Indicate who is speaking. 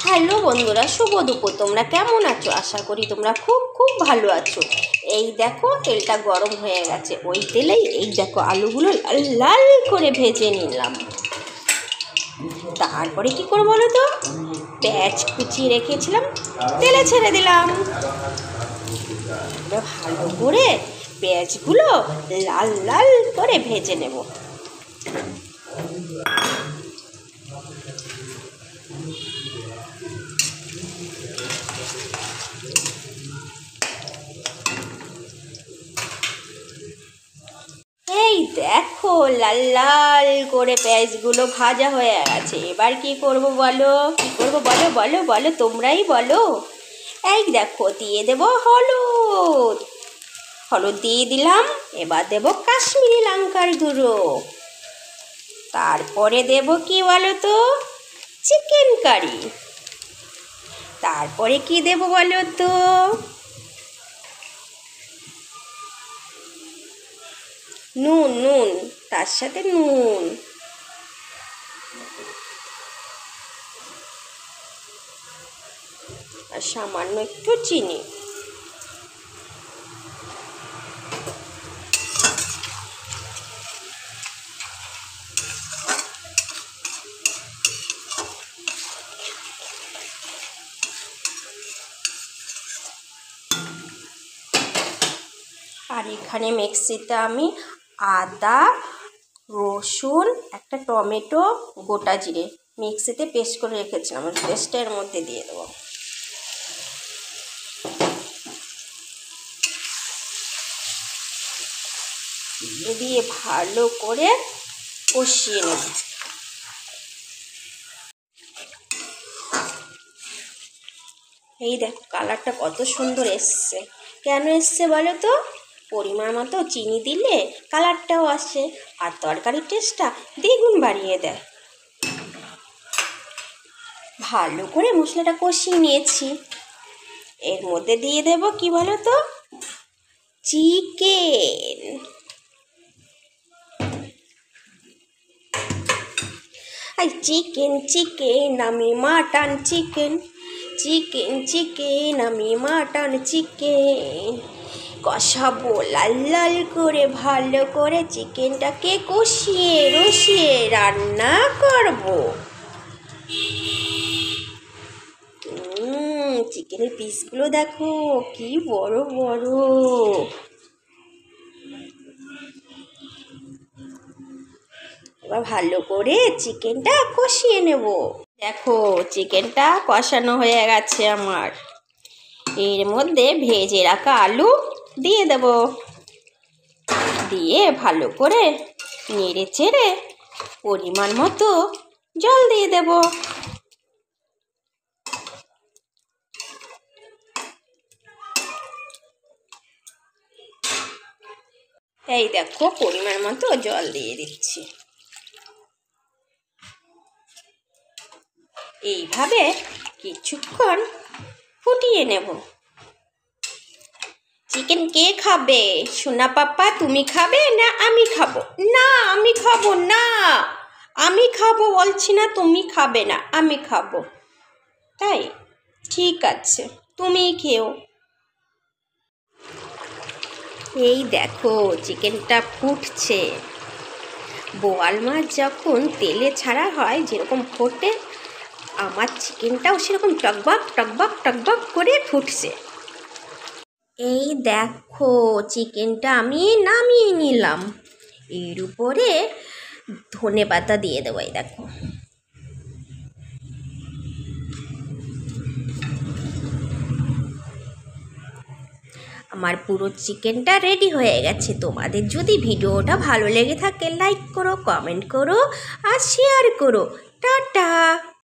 Speaker 1: Hello বন্ধুরা, শুভ দুপুর। তোমরা কেমন আছো? আশা করি তোমরা খুব খুব ভালো আছো। এই দেখো তেলটা গরম হয়ে গেছে, ওই তেলেই এই দেখো আলুগুলো লাল লাল করে ভেজে নিলাম। তারপরে কি করবো বলো তো, পেঁয়াজ কুচিয়ে রেখেছিলাম তেলে ছেড়ে দিলাম। ভালো করে পেঁয়াজগুলো লাল লাল করে ভেজে নেব। এই দেখো লাল লাল করে পেঁয়াজগুলো ভাজা হয়ে গেছে। এবার কি করব বলো, কি করব বলো বলো বলো, তোমরাই বলো। এই দেখো দিয়ে দেব হলুদ, হলুদ দিয়ে দিলাম। এবার দেব কাশ্মীরি লঙ্কার গুঁড়ো। তারপরে দেব কি বলো তো, চিকেন কারি। তারপরে কি দেব বলো তো, নুন, নুন, তার সাথে নুন। আর সামান্য একটু চিনি। আর এখানে মিক্সিতে আমি আদা, রসুন, একটা টমেটো, গোটা জিরে মিক্সিতে পেস্ট করে রেখেছিলাম। পেস্টটা এর মধ্যে দিয়ে দেবো। দিয়ে ভালো করে কষিয়ে নেব। এই দেখো কালারটা কত সুন্দর এসছে। কেন এসছে বলো তো, পরিমাণ মতো চিনি দিলে কালারটাও আসে আর তরকারির টেস্টটা দ্বিগুণ বাড়িয়ে দেয়। ভালো করে মশলাটা কষিয়ে নিয়েছি। এর মধ্যে দিয়ে দেব কি বলো তো, চিকেন। চিকেন চিকেন আমি মাটন চিকেন, চিকেন চিকেন আমি মাটন চিকেন। কষাবো লাল লাল করে, ভালো করে চিকেনটাকে কষিয়ে রসিয়ে রান্না করবো। চিকেনের পিসগুলো দেখো কি বড় বড়। এবার ভালো করে চিকেনটা কষিয়ে নেব। দেখো চিকেনটা কষানো হয়ে গেছে আমার। এর মধ্যে ভেজে রাখা আলু দিয়ে দেব। দিয়ে ভালো করে নেড়ে চেড়ে পরিমাণ মতো জল দিয়ে দেব। এই দেখো পরিমাণ মতো জল দিয়ে দিচ্ছি। এইভাবে কিছুক্ষণ ফুটিয়ে নেব। চিকেন কে খাবে? সোনা পাপা তুমি খাবে না আমি খাবো? না আমি খাবো না, আমি খাবো বলছি না, তুমি খাবে না, আমি খাবো। তাই ঠিক আছে, তুমি খেও। এই দেখো চিকেনটা ফুটছে। বোয়াল মাছ যখন তেলে ছাড়া হয় যেরকম ফোটে, আমার চিকেনটাও সেরকম টকবক টকবক টকবক করে ফুটছে। এই দেখো চিকেনটা আমি নামিয়ে নিলাম। এর উপরে ধনে পাতা দিয়ে দেবো। এই দেখো আমার পুরো চিকেনটা রেডি হয়ে গেছে। তোমাদের যদি ভিডিওটা ভালো লেগে থাকে লাইক করো, কমেন্ট করো আর শেয়ার করো। টাটা।